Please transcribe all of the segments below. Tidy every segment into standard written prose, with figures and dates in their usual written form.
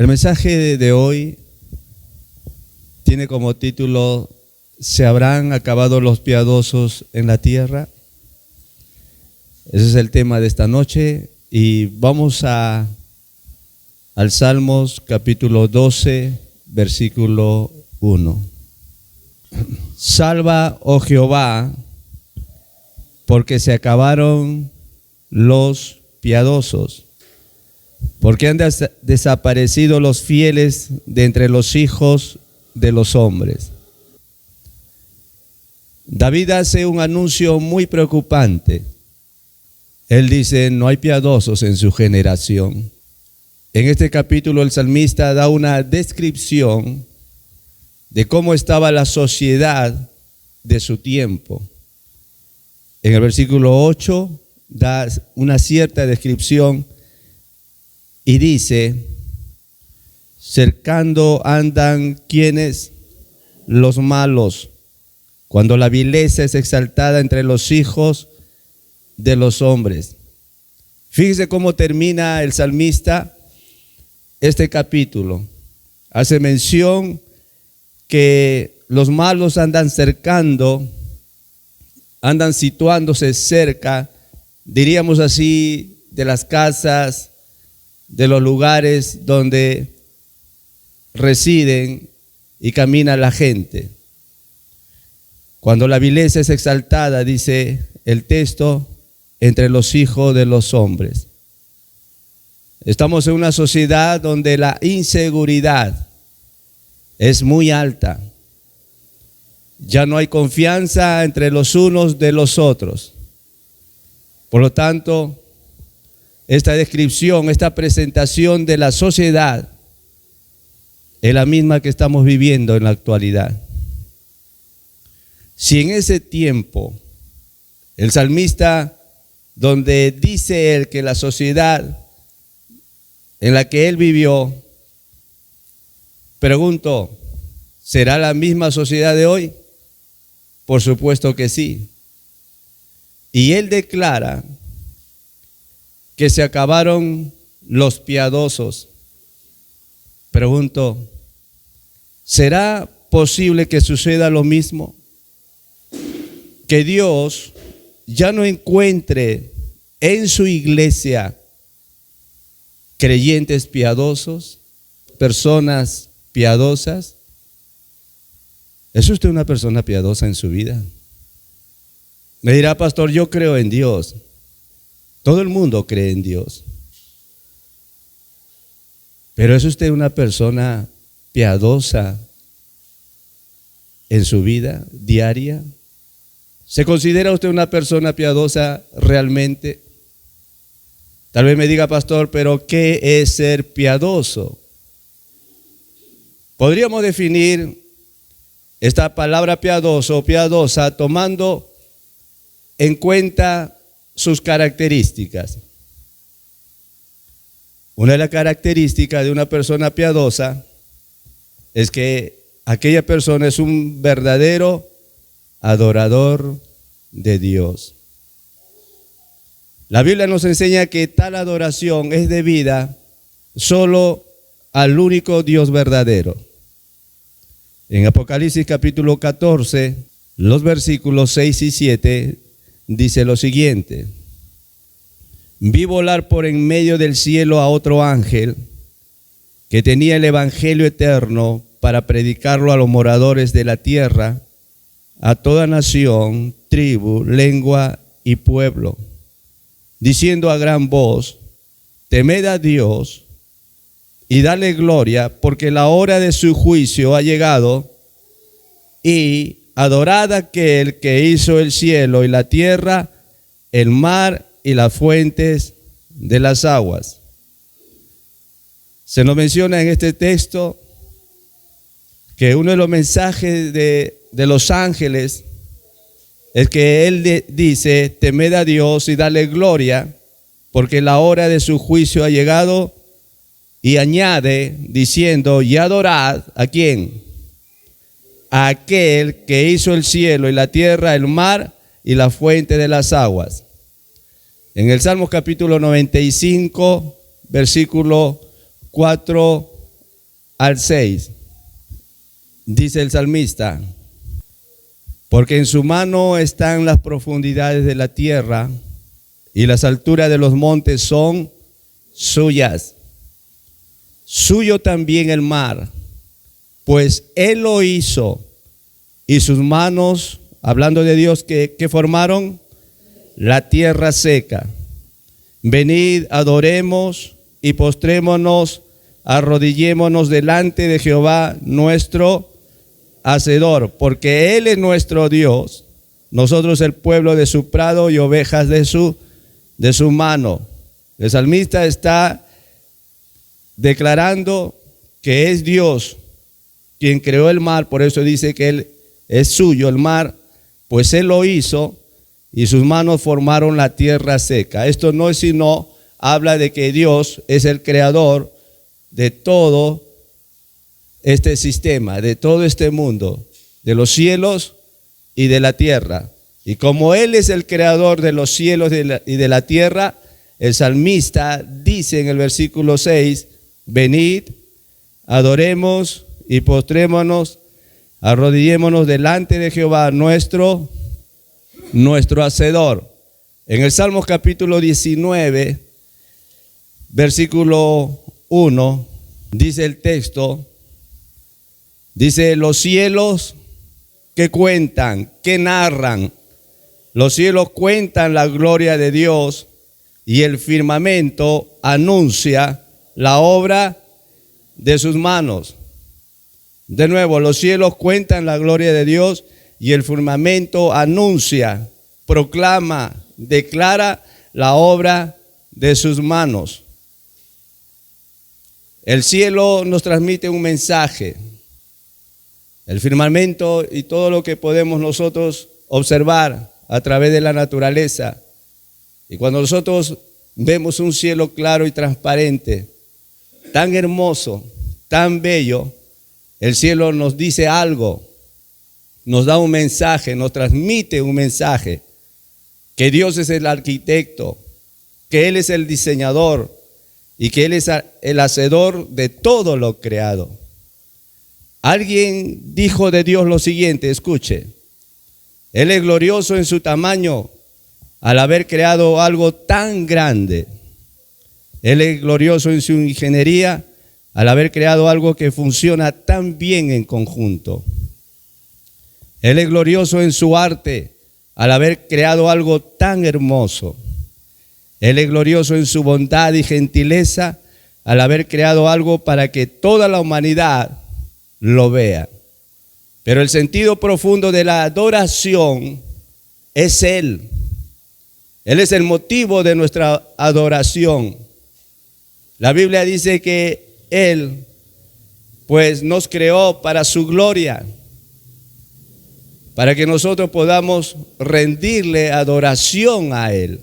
El mensaje de hoy tiene como título: ¿se habrán acabado los piadosos en la tierra? Ese es el tema de esta noche y vamos al Salmos capítulo 12, versículo 1. Salva, oh Jehová, porque se acabaron los piadosos, porque han desaparecido los fieles de entre los hijos de los hombres. David hace un anuncio muy preocupante. Él dice: no hay piadosos en su generación. En este capítulo el salmista da una descripción de cómo estaba la sociedad de su tiempo. En el versículo 8 da una cierta descripción y dice: cercando andan quienes, los malos, cuando la vileza es exaltada entre los hijos de los hombres. Fíjese cómo termina el salmista este capítulo. Hace mención que los malos andan cercando, andan situándose cerca, diríamos así, de las casas, de los lugares donde residen y camina la gente. Cuando la vileza es exaltada, dice el texto, entre los hijos de los hombres. Estamos en una sociedad donde la inseguridad es muy alta. Ya no hay confianza entre los unos de los otros. Por lo tanto, esta descripción, esta presentación de la sociedad es la misma que estamos viviendo en la actualidad. Si en ese tiempo el salmista, donde dice él que la sociedad en la que él vivió, pregunto, ¿será la misma sociedad de hoy? Por supuesto que sí. Y él declara que se acabaron los piadosos. Pregunto, ¿será posible que suceda lo mismo? Que Dios ya no encuentre en su iglesia creyentes piadosos, personas piadosas. ¿Es usted una persona piadosa en su vida? Me dirá: pastor, yo creo en Dios. Todo el mundo cree en Dios. Pero ¿es usted una persona piadosa en su vida diaria? ¿Se considera usted una persona piadosa realmente? Tal vez me diga: pastor, pero ¿qué es ser piadoso? Podríamos definir esta palabra piadoso o piadosa tomando en cuenta sus características. Una de las características de una persona piadosa es que aquella persona es un verdadero adorador de Dios. La Biblia nos enseña que tal adoración es debida solo al único Dios verdadero. En Apocalipsis capítulo 14, los versículos 6 y 7, dice lo siguiente: vi volar por en medio del cielo a otro ángel que tenía el evangelio eterno para predicarlo a los moradores de la tierra, a toda nación, tribu, lengua y pueblo, diciendo a gran voz: temed a Dios y dale gloria, porque la hora de su juicio ha llegado, y adorad a aquel que hizo el cielo y la tierra, el mar y las fuentes de las aguas. Se nos menciona en este texto que uno de los mensajes de los ángeles es que él dice: temed a Dios y dale gloria, porque la hora de su juicio ha llegado, y añade diciendo: y adorad ¿a quién? A aquel que hizo el cielo y la tierra, el mar y la fuente de las aguas. En el Salmo capítulo 95, versículo 4 al 6, dice el salmista: porque en su mano están las profundidades de la tierra y las alturas de los montes son suyas. Suyo también el mar, pues Él lo hizo, y sus manos, hablando de Dios, que formaron la tierra seca. Venid, adoremos y postrémonos, arrodillémonos delante de Jehová nuestro Hacedor, porque Él es nuestro Dios, nosotros el pueblo de su prado y ovejas de su mano. El salmista está declarando que es Dios quien creó el mar, por eso dice que Él es suyo el mar, pues Él lo hizo y sus manos formaron la tierra seca. Esto no es sino, habla de que Dios es el creador de todo este sistema, de todo este mundo, de los cielos y de la tierra. Y como Él es el creador de los cielos y de la tierra, el salmista dice en el versículo 6, venid, adoremos y postrémonos, arrodillémonos delante de Jehová nuestro Hacedor. En el Salmos capítulo 19, versículo 1, dice el texto, dice: los cielos que cuentan, que narran, los cielos cuentan la gloria de Dios y el firmamento anuncia la obra de sus manos. De nuevo, los cielos cuentan la gloria de Dios y el firmamento anuncia, proclama, declara la obra de sus manos. El cielo nos transmite un mensaje. El firmamento y todo lo que podemos nosotros observar a través de la naturaleza. Y cuando nosotros vemos un cielo claro y transparente, tan hermoso, tan bello, el cielo nos dice algo, nos da un mensaje, nos transmite un mensaje, que Dios es el arquitecto, que Él es el diseñador y que Él es el hacedor de todo lo creado. Alguien dijo de Dios lo siguiente, escuche: Él es glorioso en su tamaño al haber creado algo tan grande. Él es glorioso en su ingeniería al haber creado algo que funciona tan bien en conjunto. Él es glorioso en su arte al haber creado algo tan hermoso. Él es glorioso en su bondad y gentileza al haber creado algo para que toda la humanidad lo vea. Pero el sentido profundo de la adoración es Él. Él es el motivo de nuestra adoración. La Biblia dice que Él, pues, nos creó para su gloria, para que nosotros podamos rendirle adoración a Él.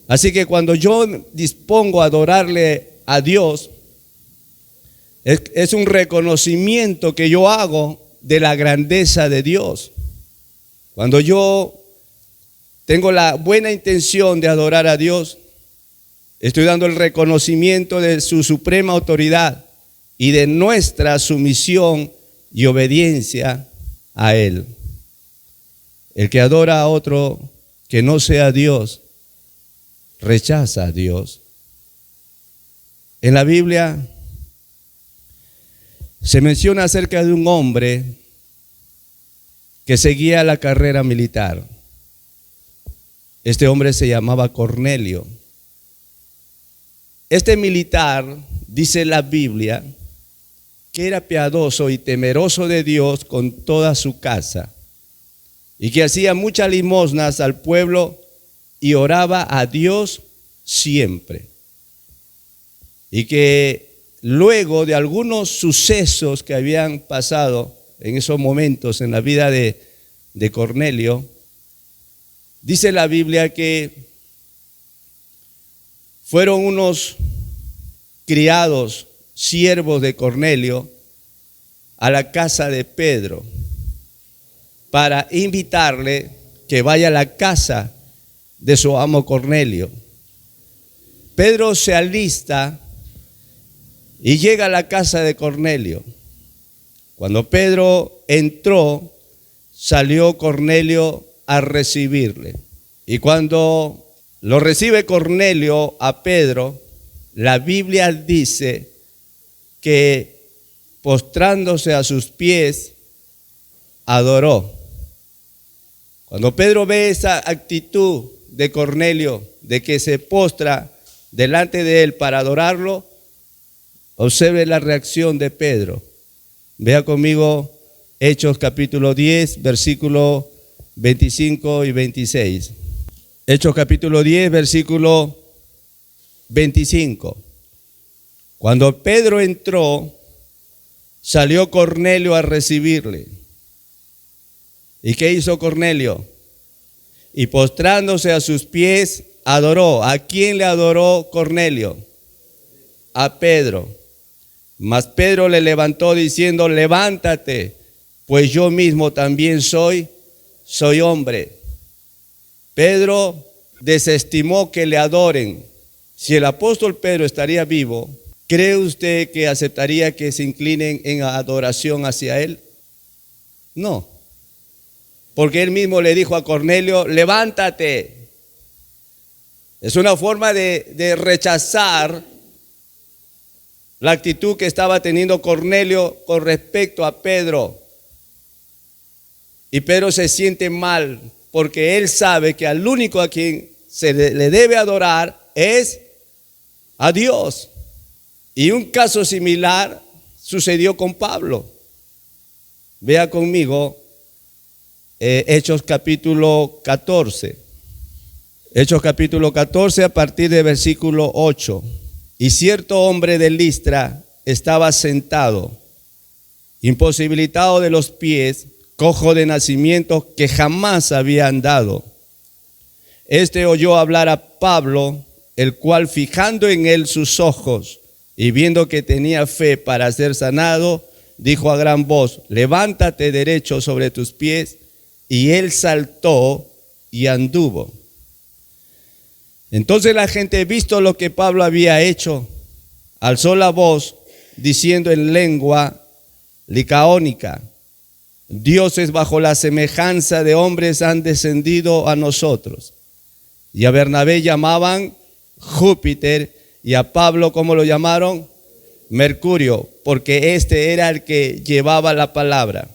Así que cuando yo dispongo a adorarle a Dios, es un reconocimiento que yo hago de la grandeza de Dios. Cuando yo tengo la buena intención de adorar a Dios, estoy dando el reconocimiento de su suprema autoridad y de nuestra sumisión y obediencia a Él. El que adora a otro que no sea Dios, rechaza a Dios. En la Biblia se menciona acerca de un hombre que seguía la carrera militar. Este hombre se llamaba Cornelio. Este militar, dice la Biblia, que era piadoso y temeroso de Dios con toda su casa, y que hacía muchas limosnas al pueblo y oraba a Dios siempre. Y que luego de algunos sucesos que habían pasado en esos momentos en la vida de Cornelio, dice la Biblia que fueron unos criados, siervos de Cornelio, a la casa de Pedro para invitarle que vaya a la casa de su amo Cornelio. Pedro se alista, y llega a la casa de Cornelio. Cuando Pedro entró, salió Cornelio a recibirle. Y cuando lo recibe Cornelio a Pedro, la Biblia dice que postrándose a sus pies, adoró. Cuando Pedro ve esa actitud de Cornelio, de que se postra delante de él para adorarlo, observe la reacción de Pedro. Vea conmigo Hechos capítulo 10, versículo 25 y 26. Hechos capítulo 10, versículo 25. Cuando Pedro entró, salió Cornelio a recibirle. ¿Y qué hizo Cornelio? Y postrándose a sus pies, adoró. ¿A quién le adoró Cornelio? A Pedro. Mas Pedro le levantó diciendo: levántate, pues yo mismo también soy hombre. Pedro desestimó que le adoren. Si el apóstol Pedro estaría vivo, ¿cree usted que aceptaría que se inclinen en adoración hacia él? No. Porque él mismo le dijo a Cornelio: levántate. Es una forma de rechazar la actitud que estaba teniendo Cornelio con respecto a Pedro. Y Pedro se siente mal porque él sabe que al único a quien se le debe adorar es a Dios. Y un caso similar sucedió con Pablo. Vea conmigo Hechos capítulo 14. Hechos capítulo 14 a partir de versículo 8. Y cierto hombre de Listra estaba sentado, imposibilitado de los pies, cojo de nacimiento, que jamás había andado. Este oyó hablar a Pablo, el cual, fijando en él sus ojos y viendo que tenía fe para ser sanado, dijo a gran voz: levántate derecho sobre tus pies. Y él saltó y anduvo. Entonces la gente, visto lo que Pablo había hecho, alzó la voz diciendo en lengua licaónica: dioses bajo la semejanza de hombres han descendido a nosotros. Y a Bernabé llamaban Júpiter, y a Pablo, ¿cómo lo llamaron? Mercurio, porque este era el que llevaba la palabra.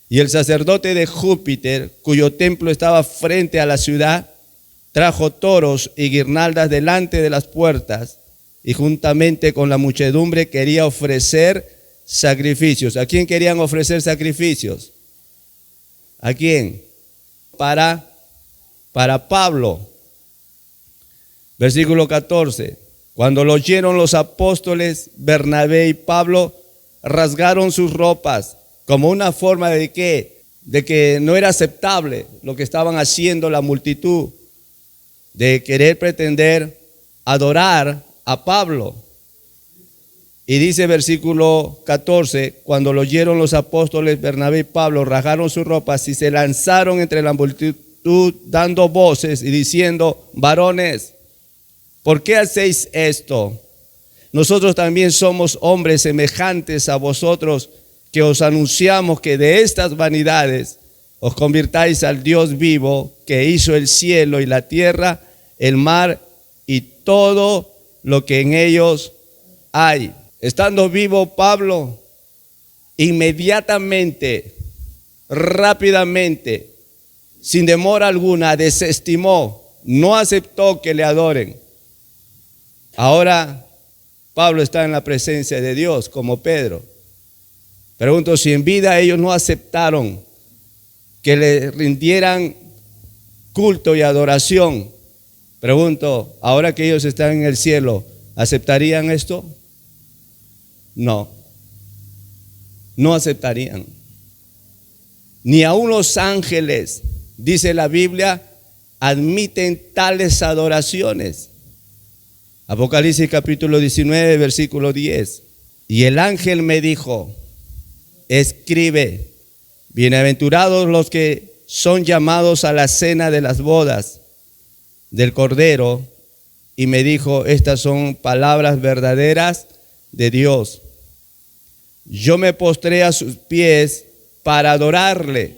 Y el sacerdote de Júpiter, cuyo templo estaba frente a la ciudad, trajo toros y guirnaldas delante de las puertas, y juntamente con la muchedumbre quería ofrecer sacrificios. ¿A quién querían ofrecer sacrificios? ¿A quién? Para Pablo. Versículo 14. Cuando lo oyeron los apóstoles, Bernabé y Pablo rasgaron sus ropas, como una forma de que no era aceptable lo que estaban haciendo la multitud, de querer pretender adorar a Pablo. Y dice versículo 14, cuando lo oyeron los apóstoles, Bernabé y Pablo rasgaron sus ropas y se lanzaron entre la multitud dando voces y diciendo: varones, ¿por qué hacéis esto? Nosotros también somos hombres semejantes a vosotros, que os anunciamos que de estas vanidades os convirtáis al Dios vivo, que hizo el cielo y la tierra, el mar y todo lo que en ellos hay. Estando vivo Pablo, inmediatamente, rápidamente, sin demora alguna, desestimó, no aceptó que le adoren. Ahora Pablo está en la presencia de Dios como Pedro. Pregunto, si en vida ellos no aceptaron que le rindieran culto y adoración, pregunto, ahora que ellos están en el cielo, ¿aceptarían esto? No, no aceptarían. Ni aun los ángeles, dice la Biblia, admiten tales adoraciones. Apocalipsis capítulo 19, versículo 10. Y el ángel me dijo: escribe, bienaventurados los que son llamados a la cena de las bodas del Cordero. Y me dijo: estas son palabras verdaderas de Dios. Yo me postré a sus pies para adorarle.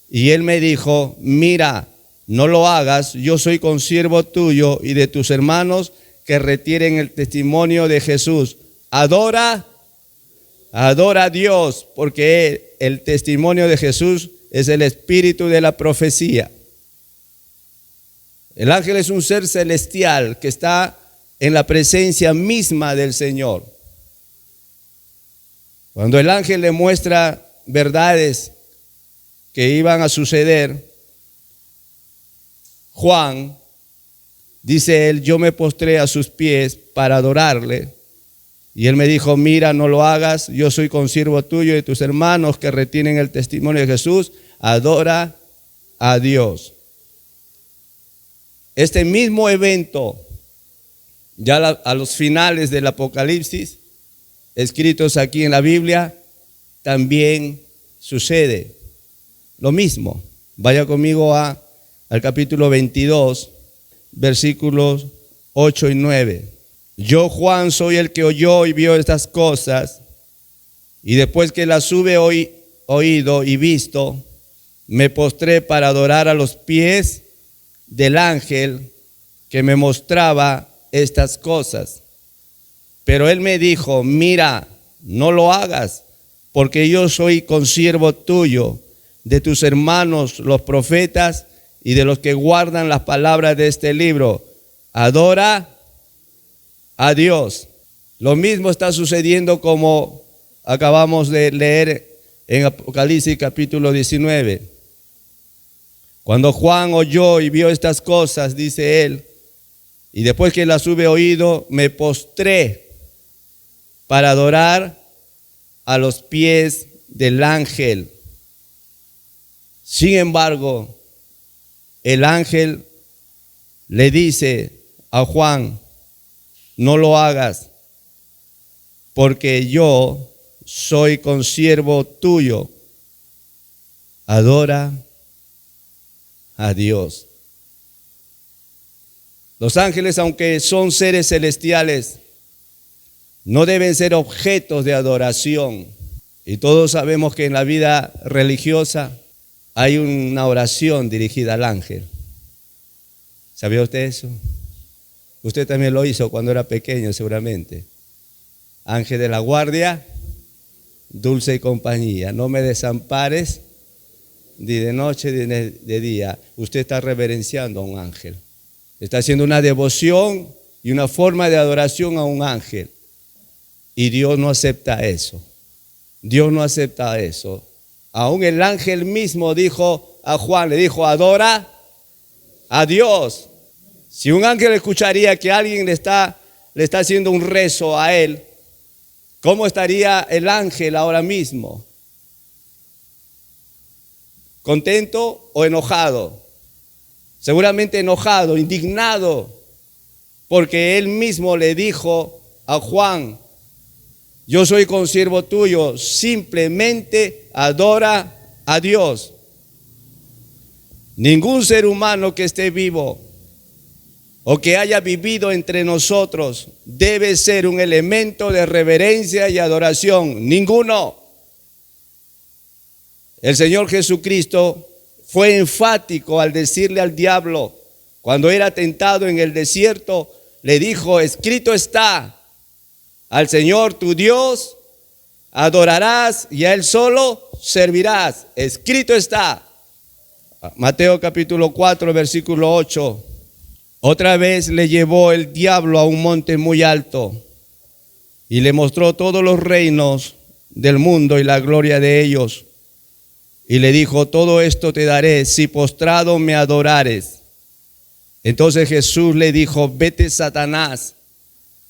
Y él me dijo, mira, no lo hagas, yo soy consiervo tuyo y de tus hermanos que retienen el testimonio de Jesús. Adora a Dios, porque el testimonio de Jesús es el espíritu de la profecía. El ángel es un ser celestial que está en la presencia misma del Señor. Cuando el ángel le muestra verdades que iban a suceder, Juan, dice él, yo me postré a sus pies para adorarle. Y él me dijo, mira, no lo hagas, yo soy consiervo tuyo y de tus hermanos que retienen el testimonio de Jesús. Adora a Dios. Este mismo evento, ya a los finales del Apocalipsis, escritos aquí en la Biblia, también sucede lo mismo. Vaya conmigo al capítulo 22, versículos 8 y 9. Yo, Juan, soy el que oyó y vio estas cosas, y después que las hube oído y visto, me postré para adorar a los pies del ángel que me mostraba estas cosas. Pero él me dijo, mira, no lo hagas, porque yo soy consiervo tuyo, de tus hermanos los profetas y de los que guardan las palabras de este libro. Adora a Dios. Lo mismo está sucediendo como acabamos de leer en Apocalipsis capítulo 19. Cuando Juan oyó y vio estas cosas, dice él, y después que las hube oído, me postré para adorar a los pies del ángel. Sin embargo, el ángel le dice a Juan, no lo hagas, porque yo soy consiervo tuyo. Adora a Dios. Los ángeles, aunque son seres celestiales, no deben ser objetos de adoración. Y todos sabemos que en la vida religiosa hay una oración dirigida al ángel. ¿Sabía usted eso? Usted también lo hizo cuando era pequeño, seguramente. Ángel de la guardia, dulce compañía, no me desampares ni de noche ni de día. Usted está reverenciando a un ángel. Está haciendo una devoción y una forma de adoración a un ángel. Y Dios no acepta eso. Dios no acepta eso. Aún el ángel mismo dijo a Juan, le dijo, adora a Dios. Si un ángel escucharía que alguien le está haciendo un rezo a él, ¿cómo estaría el ángel ahora mismo? ¿Contento o enojado? Seguramente enojado, indignado, porque él mismo le dijo a Juan, yo soy consiervo tuyo, simplemente adora a Dios. Ningún ser humano que esté vivo o que haya vivido entre nosotros debe ser un elemento de reverencia y adoración. Ninguno. El Señor Jesucristo fue enfático al decirle al diablo, cuando era tentado en el desierto, le dijo, escrito está, al Señor tu Dios adorarás y a Él solo servirás. Escrito está. Mateo capítulo 4, versículo 8. Otra vez le llevó el diablo a un monte muy alto y le mostró todos los reinos del mundo y la gloria de ellos. Y le dijo, todo esto te daré si postrado me adorares. Entonces Jesús le dijo, vete Satanás,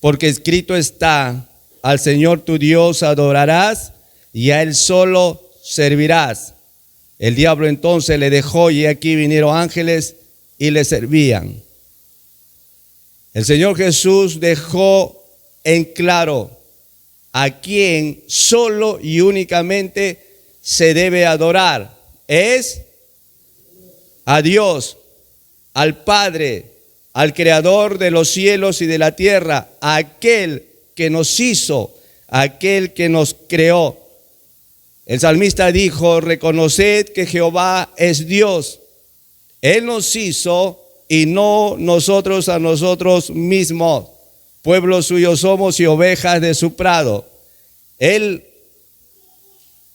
porque escrito está, al Señor tu Dios adorarás y a Él solo servirás. El diablo entonces le dejó y aquí vinieron ángeles y le servían. El Señor Jesús dejó en claro a quien solo y únicamente se debe adorar. Es a Dios, al Padre, al Creador de los cielos y de la tierra, a aquel que nos hizo, aquel que nos creó. El salmista dijo: reconoced que Jehová es Dios. Él nos hizo y no nosotros a nosotros mismos. Pueblo suyo somos y ovejas de su prado. Él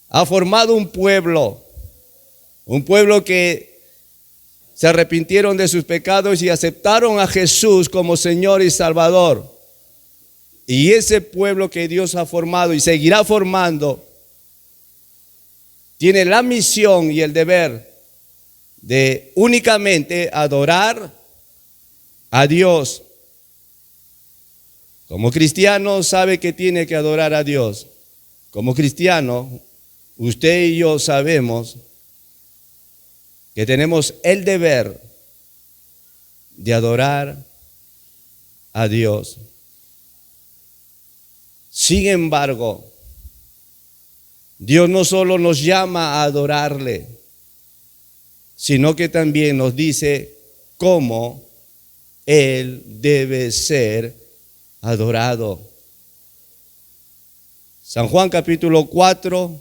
ha formado un pueblo que se arrepintieron de sus pecados y aceptaron a Jesús como Señor y Salvador. Y ese pueblo que Dios ha formado y seguirá formando tiene la misión y el deber de únicamente adorar a Dios. Como cristiano sabe que tiene que adorar a Dios. Como cristiano, usted y yo sabemos que tenemos el deber de adorar a Dios. Sin embargo, Dios no solo nos llama a adorarle, sino que también nos dice cómo Él debe ser adorado. San Juan capítulo 4,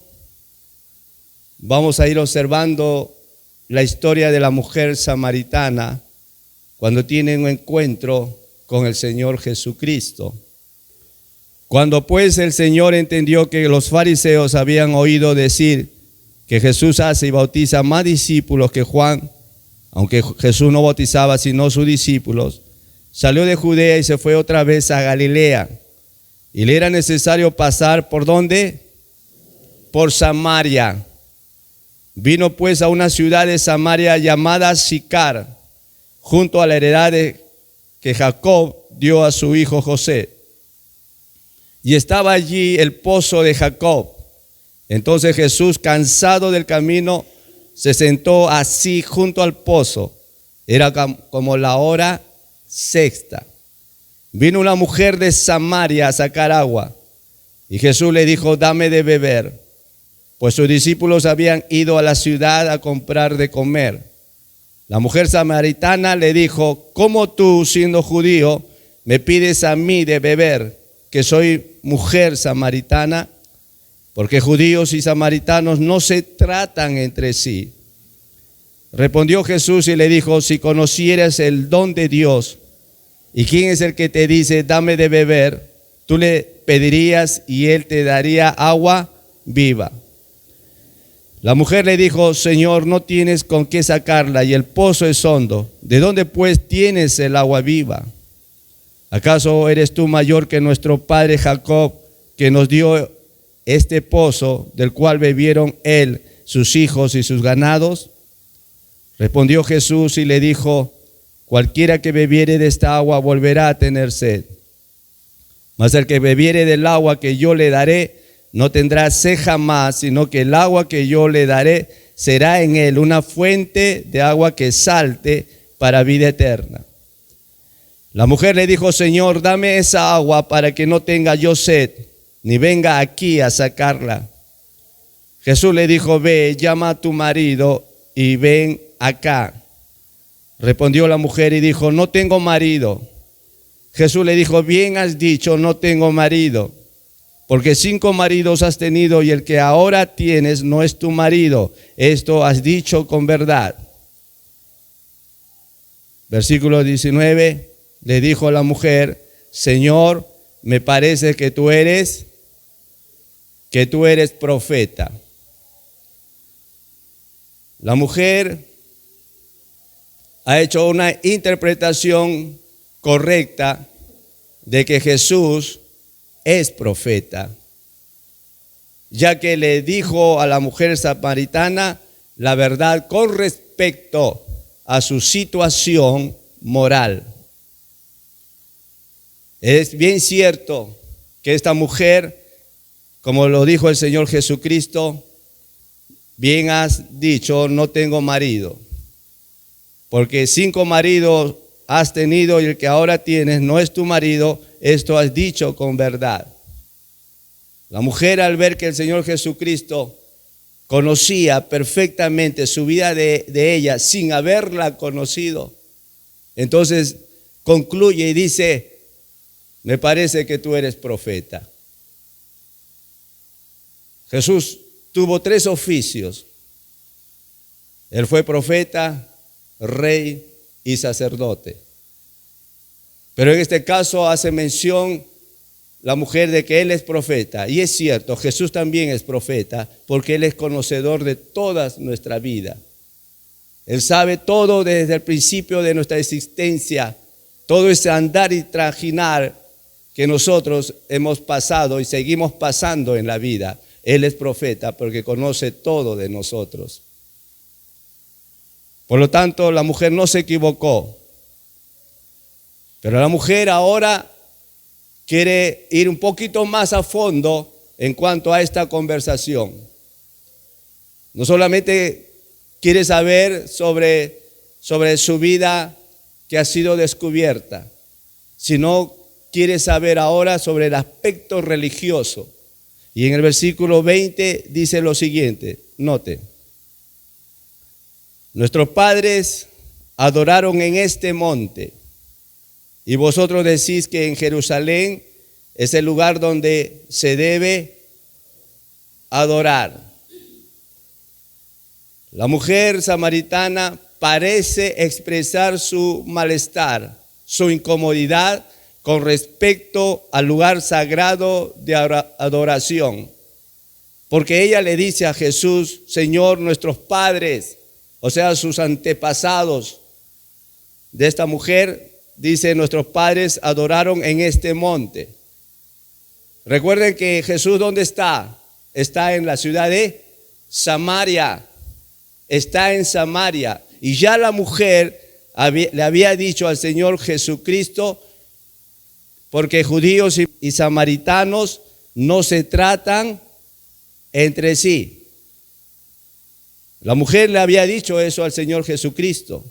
vamos a ir observando la historia de la mujer samaritana cuando tiene un encuentro con el Señor Jesucristo. Cuando pues el Señor entendió que los fariseos habían oído decir que Jesús hace y bautiza más discípulos que Juan, aunque Jesús no bautizaba sino sus discípulos, salió de Judea y se fue otra vez a Galilea. Y le era necesario pasar ¿por dónde? Por Samaria. Vino pues a una ciudad de Samaria llamada Sicar, junto a la heredad que Jacob dio a su hijo José. Y estaba allí el pozo de Jacob. Entonces Jesús, cansado del camino, se sentó así junto al pozo. Era como la hora sexta. Vino una mujer de Samaria a sacar agua. Y Jesús le dijo: dame de beber. Pues sus discípulos habían ido a la ciudad a comprar de comer. La mujer samaritana le dijo: ¿cómo tú, siendo judío, me pides a mí de beber, que soy mujer samaritana? Porque judíos y samaritanos no se tratan entre sí. Respondió Jesús y le dijo: si conocieras el don de Dios, y quién es el que te dice dame de beber, tú le pedirías y él te daría agua viva. La mujer le dijo: Señor, no tienes con qué sacarla y el pozo es hondo. ¿De dónde pues tienes el agua viva? ¿Acaso eres tú mayor que nuestro padre Jacob, que nos dio este pozo, del cual bebieron él, sus hijos y sus ganados? Respondió Jesús y le dijo: cualquiera que bebiere de esta agua volverá a tener sed. Mas el que bebiere del agua que yo le daré no tendrá sed jamás, sino que el agua que yo le daré será en él una fuente de agua que salte para vida eterna. La mujer le dijo: Señor, dame esa agua para que no tenga yo sed, ni venga aquí a sacarla. Jesús le dijo: ve, llama a tu marido y ven acá. Respondió la mujer y dijo: no tengo marido. Jesús le dijo: bien has dicho, no tengo marido, porque 5 maridos has tenido y el que ahora tienes no es tu marido. Esto has dicho con verdad. Versículo 19, le dijo la mujer: Señor, me parece que tú eres profeta. La mujer ha hecho una interpretación correcta de que Jesús es profeta, ya que le dijo a la mujer samaritana la verdad con respecto a su situación moral. Es bien cierto que esta mujer, como lo dijo el Señor Jesucristo, bien has dicho, no tengo marido, porque 5 maridos has tenido y el que ahora tienes no es tu marido. Esto has dicho con verdad. La mujer, al ver que el Señor Jesucristo conocía perfectamente su vida de ella sin haberla conocido, entonces concluye y dice: me parece que tú eres profeta. Jesús tuvo 3 oficios. Él fue profeta, rey y sacerdote. Pero en este caso hace mención la mujer de que él es profeta. Y es cierto, Jesús también es profeta porque él es conocedor de toda nuestra vida. Él sabe todo desde el principio de nuestra existencia, todo ese andar y trajinar que nosotros hemos pasado y seguimos pasando en la vida. Él es profeta porque conoce todo de nosotros. Por lo tanto, la mujer no se equivocó. Pero la mujer ahora quiere ir un poquito más a fondo en cuanto a esta conversación. No solamente quiere saber sobre su vida que ha sido descubierta, sino quiere saber ahora sobre el aspecto religioso. Y en el versículo 20 dice lo siguiente, note. Nuestros padres adoraron en este monte, y vosotros decís que en Jerusalén es el lugar donde se debe adorar. La mujer samaritana parece expresar su malestar, su incomodidad con respecto al lugar sagrado de adoración. Porque ella le dice a Jesús, Señor, nuestros padres, o sea, sus antepasados de esta mujer, dice, nuestros padres adoraron en este monte. Recuerden que Jesús, ¿dónde está? Está en la ciudad de Samaria. Está en Samaria. Y ya la mujer le había dicho al Señor Jesucristo, porque judíos y samaritanos no se tratan entre sí. La mujer le había dicho eso al Señor Jesucristo.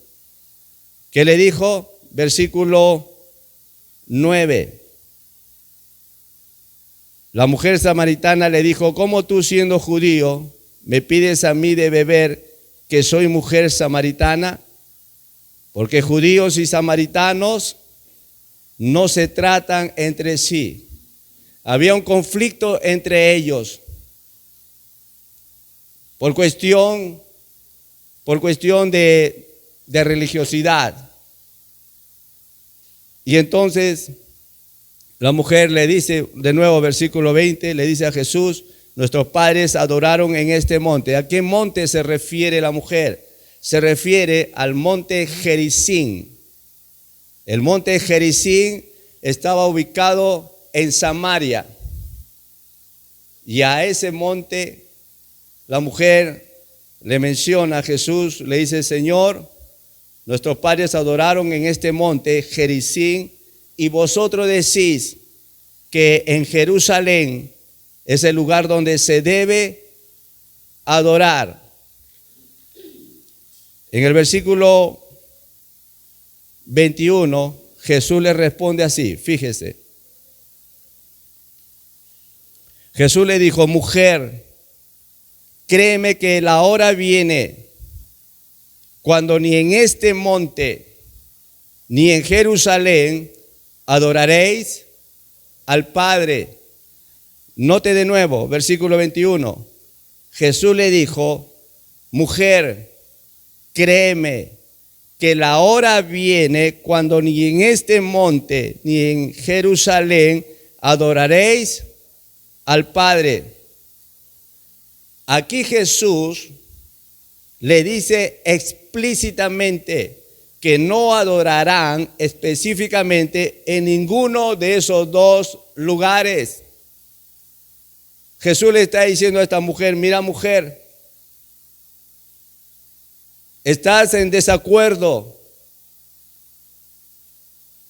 ¿Qué le dijo? Versículo 9. La mujer samaritana le dijo, ¿cómo tú siendo judío me pides a mí de beber que soy mujer samaritana? Porque judíos y samaritanos no se tratan entre sí. Había un conflicto entre ellos por cuestión de religiosidad. Y entonces la mujer le dice, de nuevo versículo 20, le dice a Jesús, nuestros padres adoraron en este monte. ¿A qué monte se refiere la mujer? Se refiere al monte Gerizim. El monte Gerizim estaba ubicado en Samaria. Y a ese monte la mujer le menciona a Jesús, le dice, Señor, nuestros padres adoraron en este monte Gerizim y vosotros decís que en Jerusalén es el lugar donde se debe adorar. En el versículo 21, Jesús le responde así, fíjese. Jesús le dijo, mujer, créeme que la hora viene cuando ni en este monte ni en Jerusalén adoraréis al Padre. Note de nuevo, versículo 21. Jesús le dijo, mujer, créeme que la hora viene cuando ni en este monte ni en Jerusalén adoraréis al Padre. Aquí Jesús le dice explícitamente que no adorarán específicamente en ninguno de esos dos lugares. Jesús le está diciendo a esta mujer, mira mujer, estás en desacuerdo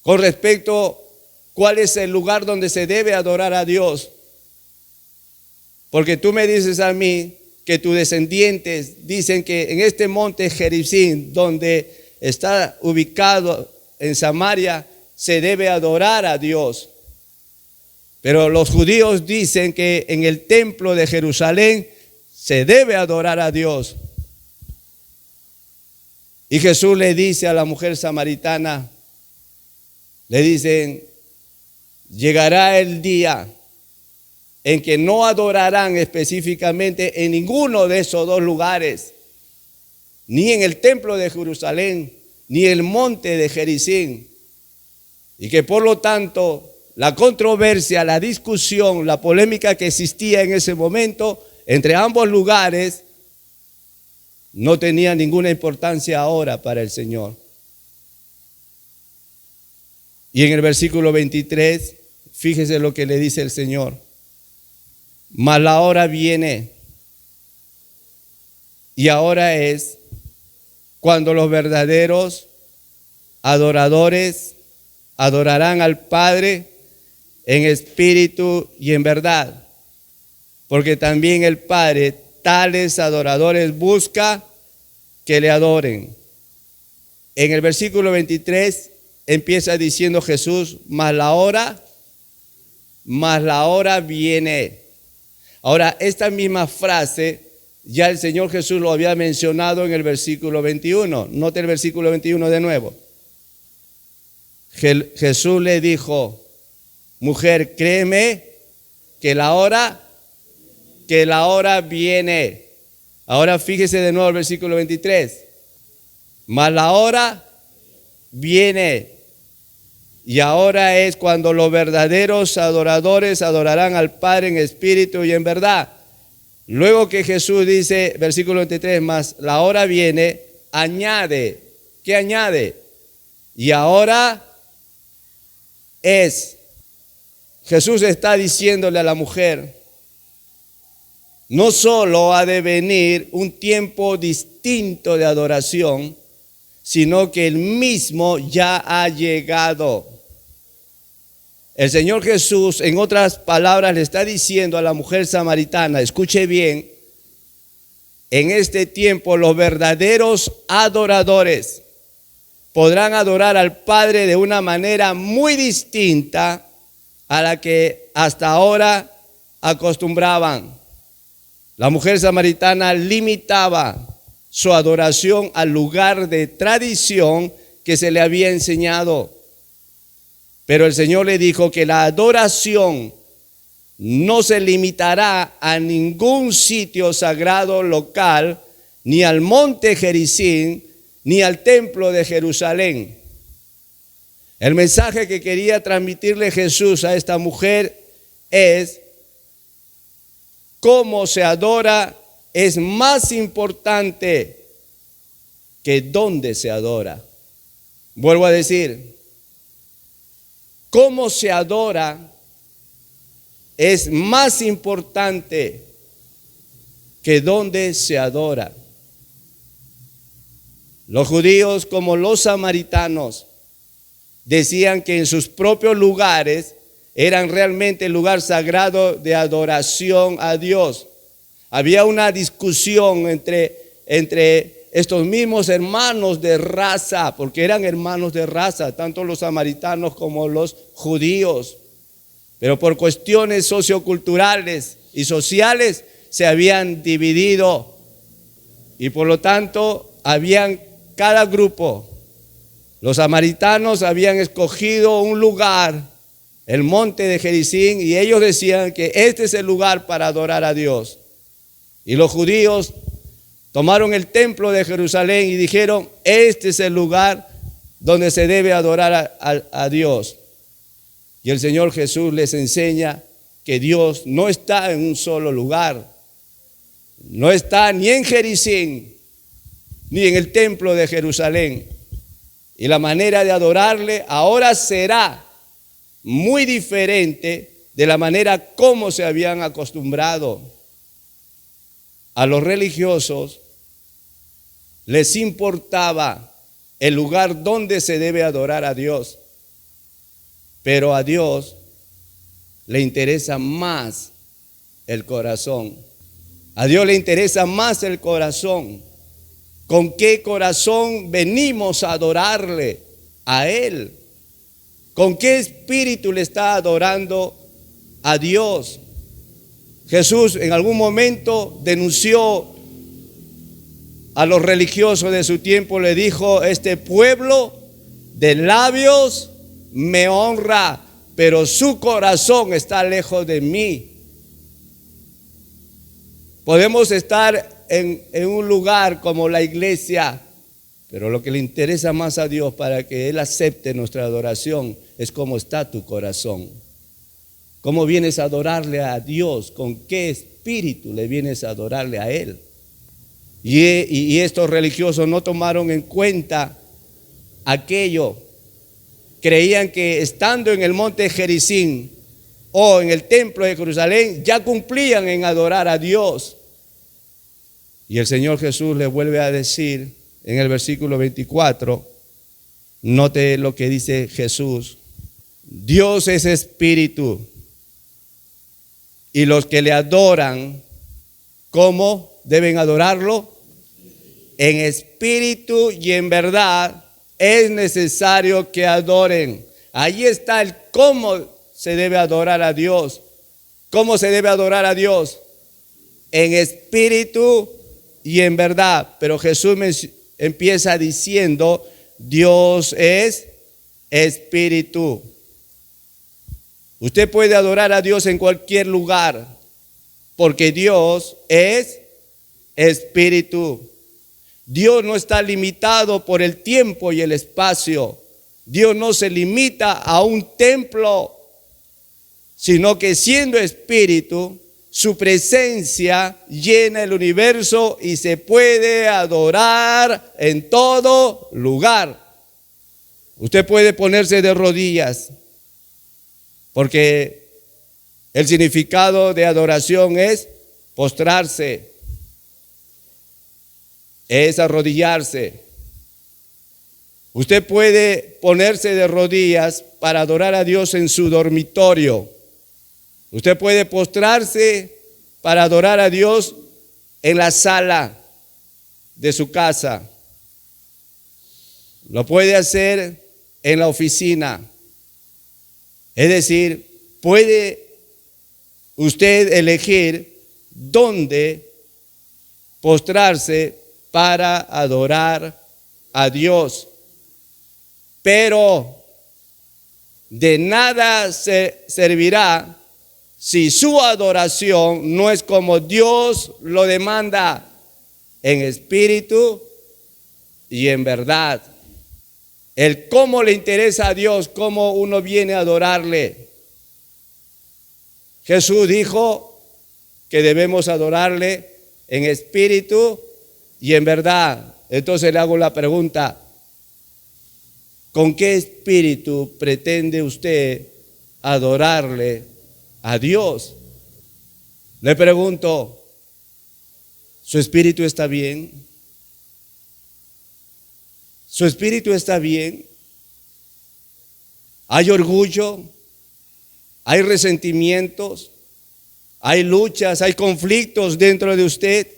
con respecto a cuál es el lugar donde se debe adorar a Dios. Porque tú me dices a mí que tus descendientes dicen que en este monte Gerizim, donde está ubicado en Samaria, se debe adorar a Dios. Pero los judíos dicen que en el templo de Jerusalén se debe adorar a Dios. Y Jesús le dice a la mujer samaritana, le dicen, llegará el día en que no adorarán específicamente en ninguno de esos dos lugares, ni en el templo de Jerusalén, ni el monte de Gerizim, y que por lo tanto la controversia, la discusión, la polémica que existía en ese momento entre ambos lugares no tenía ninguna importancia ahora para el Señor. Y en el versículo 23, fíjese lo que le dice el Señor: mas la hora viene, y ahora es, cuando los verdaderos adoradores adorarán al Padre en espíritu y en verdad, porque también el Padre tales adoradores busca que le adoren. En el versículo 23 empieza diciendo Jesús: mas la hora viene. Ahora, esta misma frase ya el Señor Jesús lo había mencionado en el versículo 21. Note el versículo 21 de nuevo. Jesús le dijo: mujer, créeme que la hora viene. Ahora fíjese de nuevo el versículo 23. Mas la hora viene, y ahora es cuando los verdaderos adoradores adorarán al Padre en espíritu y en verdad. Luego que Jesús dice, versículo 23, mas la hora viene, añade. ¿Qué añade? Y ahora es. Jesús está diciéndole a la mujer: no solo ha de venir un tiempo distinto de adoración, sino que el mismo ya ha llegado. El Señor Jesús, en otras palabras, le está diciendo a la mujer samaritana: escuche bien, en este tiempo los verdaderos adoradores podrán adorar al Padre de una manera muy distinta a la que hasta ahora acostumbraban. La mujer samaritana limitaba su adoración al lugar de tradición que se le había enseñado. Pero el Señor le dijo que la adoración no se limitará a ningún sitio sagrado local, ni al monte Gerizim, ni al templo de Jerusalén. El mensaje que quería transmitirle Jesús a esta mujer es: cómo se adora es más importante que dónde se adora. Vuelvo a decir, cómo se adora es más importante que dónde se adora. Los judíos, como los samaritanos, decían que en sus propios lugares eran realmente el lugar sagrado de adoración a Dios. Había una discusión entre estos mismos hermanos de raza, porque eran hermanos de raza, tanto los samaritanos como los judíos. Pero por cuestiones socioculturales y sociales se habían dividido, y por lo tanto habían cada grupo. Los samaritanos habían escogido un lugar, el monte de Gerizim, y ellos decían que este es el lugar para adorar a Dios. Y los judíos tomaron el templo de Jerusalén y dijeron: este es el lugar donde se debe adorar a Dios. Y el Señor Jesús les enseña que Dios no está en un solo lugar. No está ni en Gerizim, ni en el templo de Jerusalén. Y la manera de adorarle ahora será muy diferente de la manera como se habían acostumbrado. A los religiosos les importaba el lugar donde se debe adorar a Dios, pero a Dios le interesa más el corazón. A Dios le interesa más el corazón. ¿Con qué corazón venimos a adorarle a Él? ¿Con qué espíritu le está adorando a Dios? Jesús en algún momento denunció a los religiosos de su tiempo, le dijo: este pueblo de labios me honra, pero su corazón está lejos de mí. Podemos estar en un lugar como la iglesia, pero lo que le interesa más a Dios para que Él acepte nuestra adoración es cómo está tu corazón. ¿Cómo vienes a adorarle a Dios? ¿Con qué espíritu le vienes a adorarle a Él? Y estos religiosos no tomaron en cuenta aquello. Creían que estando en el monte Gerizim o en el templo de Jerusalén ya cumplían en adorar a Dios. Y el Señor Jesús les vuelve a decir en el versículo 24, note lo que dice Jesús: Dios es espíritu, y los que le adoran, ¿cómo deben adorarlo? En espíritu y en verdad. Es necesario que adoren. Ahí está el cómo se debe adorar a Dios. ¿Cómo se debe adorar a Dios? En espíritu y en verdad. Pero Jesús empieza diciendo: Dios es espíritu. Usted puede adorar a Dios en cualquier lugar, porque Dios es espíritu. Dios no está limitado por el tiempo y el espacio. Dios no se limita a un templo, sino que siendo espíritu, su presencia llena el universo y se puede adorar en todo lugar. Usted puede ponerse de rodillas, porque el significado de adoración es postrarse, es arrodillarse. Usted puede ponerse de rodillas para adorar a Dios en su dormitorio. Usted puede postrarse para adorar a Dios en la sala de su casa. Lo puede hacer en la oficina. Es decir, puede usted elegir dónde postrarse para adorar a Dios. Pero de nada se servirá si su adoración no es como Dios lo demanda, en espíritu y en verdad. El cómo le interesa a Dios, cómo uno viene a adorarle. Jesús dijo que debemos adorarle en espíritu y en verdad. Entonces le hago la pregunta: ¿con qué espíritu pretende usted adorarle a Dios? Le pregunto, ¿su espíritu está bien? ¿Su espíritu está bien? ¿Hay orgullo? ¿Hay resentimientos? ¿Hay luchas? ¿Hay conflictos dentro de usted?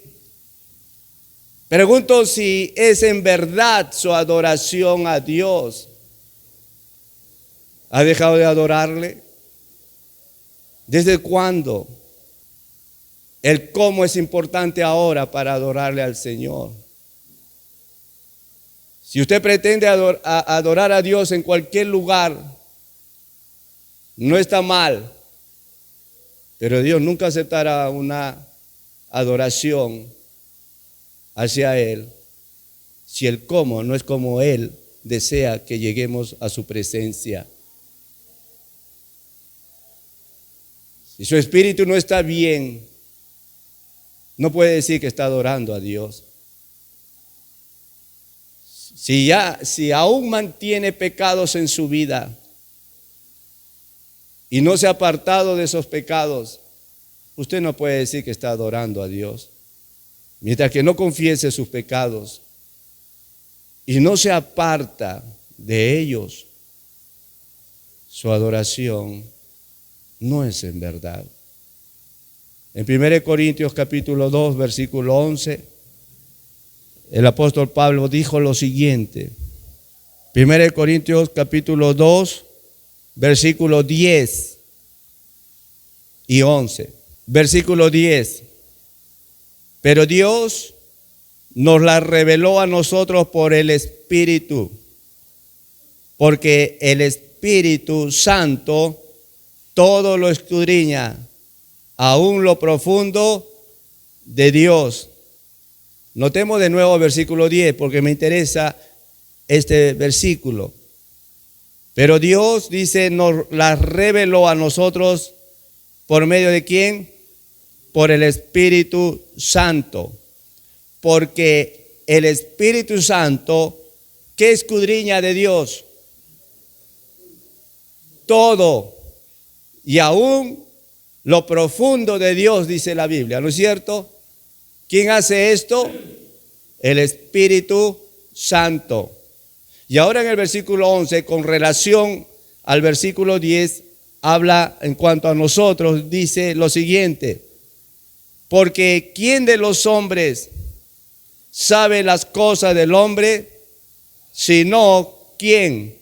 Pregunto si es en verdad su adoración a Dios. ¿Ha dejado de adorarle? ¿Desde cuándo? El cómo es importante ahora para adorarle al Señor. Si usted pretende adorar a Dios en cualquier lugar, no está mal, pero Dios nunca aceptará una adoración hacia Él si el cómo no es como Él desea que lleguemos a su presencia. Si su espíritu no está bien, no puede decir que está adorando a Dios. Si aún mantiene pecados en su vida y no se ha apartado de esos pecados, usted no puede decir que está adorando a Dios. Mientras que no confiese sus pecados y no se aparta de ellos, su adoración no es en verdad. En 1 Corintios capítulo 2, versículo 11, el apóstol Pablo dijo lo siguiente. 1 Corintios capítulo 2, versículo 10 y 11. Versículo 10. Pero Dios nos la reveló a nosotros por el Espíritu, porque el Espíritu Santo todo lo escudriña, aún lo profundo de Dios. Notemos de nuevo el versículo 10 porque me interesa este versículo. Pero Dios, dice, nos las reveló a nosotros por medio de ¿quién? Por el Espíritu Santo. Porque el Espíritu Santo, ¿qué escudriña de Dios? Todo. Y aún lo profundo de Dios, dice la Biblia, ¿no es cierto? ¿Quién hace esto? El Espíritu Santo. Y ahora en el versículo 11, con relación al versículo 10, habla en cuanto a nosotros, dice lo siguiente: porque ¿quién de los hombres sabe las cosas del hombre, sino quién?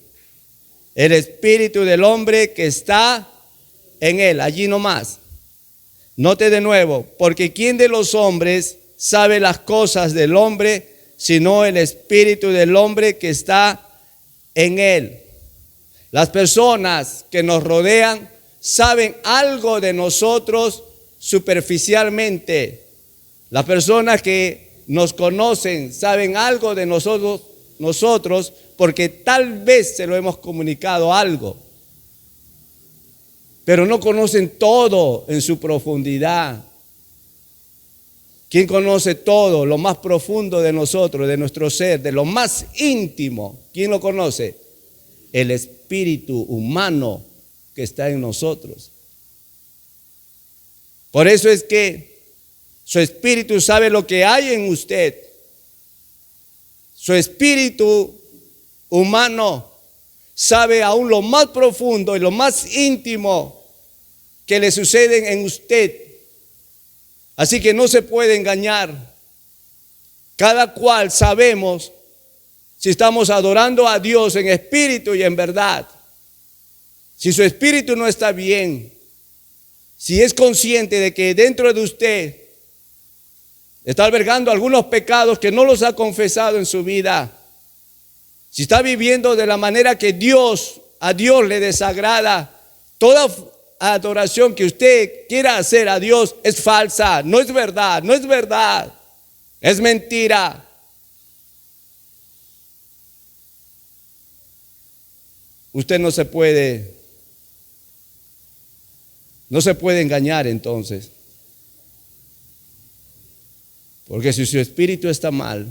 El espíritu del hombre que está en él, allí nomás. Note de nuevo, porque ¿quién de los hombres sabe las cosas del hombre, sino el espíritu del hombre que está en él? Las personas que nos rodean saben algo de nosotros superficialmente. Las personas que nos conocen saben algo de nosotros porque tal vez se lo hemos comunicado algo, pero no conocen todo en su profundidad. ¿Quién conoce todo, lo más profundo de nosotros, de nuestro ser, de lo más íntimo? ¿Quién lo conoce? El espíritu humano que está en nosotros. Por eso es que su espíritu sabe lo que hay en usted. Su espíritu humano sabe aún lo más profundo y lo más íntimo que le suceden en usted. Así que no se puede engañar. Cada cual sabemos si estamos adorando a Dios en espíritu y en verdad. Si su espíritu no está bien, si es consciente de que dentro de usted está albergando algunos pecados que no los ha confesado en su vida, si está viviendo de la manera que a Dios le desagrada, toda adoración que usted quiera hacer a Dios es falsa, no es verdad, es mentira. Usted no se puede engañar entonces. Porque si su espíritu está mal,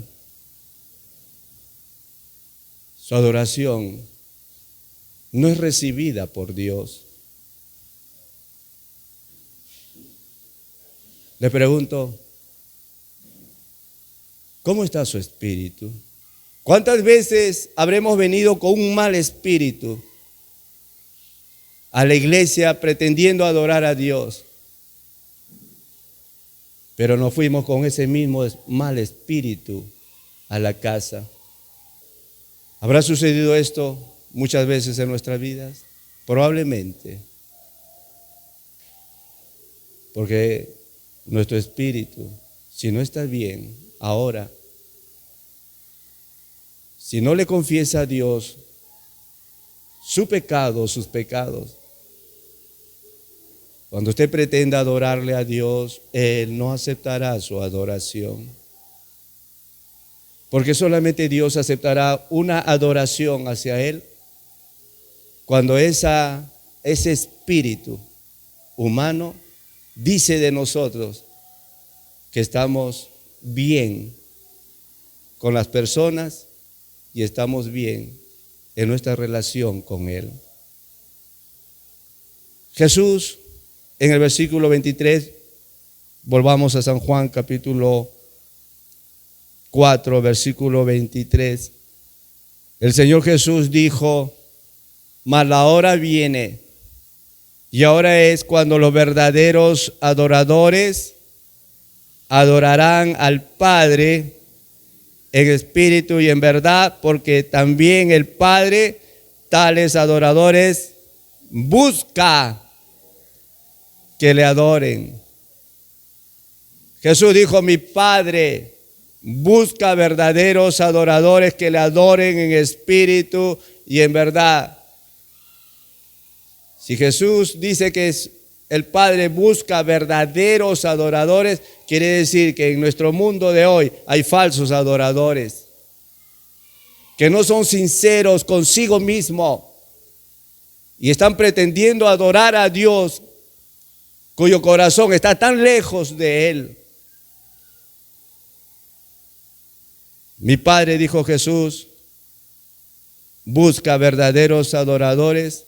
su adoración no es recibida por Dios. Le pregunto, ¿cómo está su espíritu? ¿Cuántas veces habremos venido con un mal espíritu a la iglesia pretendiendo adorar a Dios? Pero nos fuimos con ese mismo mal espíritu a la casa. ¿Habrá sucedido esto muchas veces en nuestras vidas? Probablemente. Porque nuestro espíritu, si no está bien ahora, si no le confiesa a Dios su pecado, sus pecados, cuando usted pretenda adorarle a Dios, Él no aceptará su adoración. Porque solamente Dios aceptará una adoración hacia Él cuando ese espíritu humano dice de nosotros que estamos bien con las personas y estamos bien en nuestra relación con Él. Jesús, en el versículo 23, volvamos a San Juan capítulo 4, versículo 23. El Señor Jesús dijo: mas la hora viene, y ahora es cuando los verdaderos adoradores adorarán al Padre en espíritu y en verdad, porque también el Padre tales adoradores busca que le adoren. Jesús dijo: mi Padre busca verdaderos adoradores que le adoren en espíritu y en verdad. Si Jesús dice que el Padre busca verdaderos adoradores, quiere decir que en nuestro mundo de hoy hay falsos adoradores que no son sinceros consigo mismo y están pretendiendo adorar a Dios cuyo corazón está tan lejos de Él. Mi Padre, dijo Jesús, busca verdaderos adoradores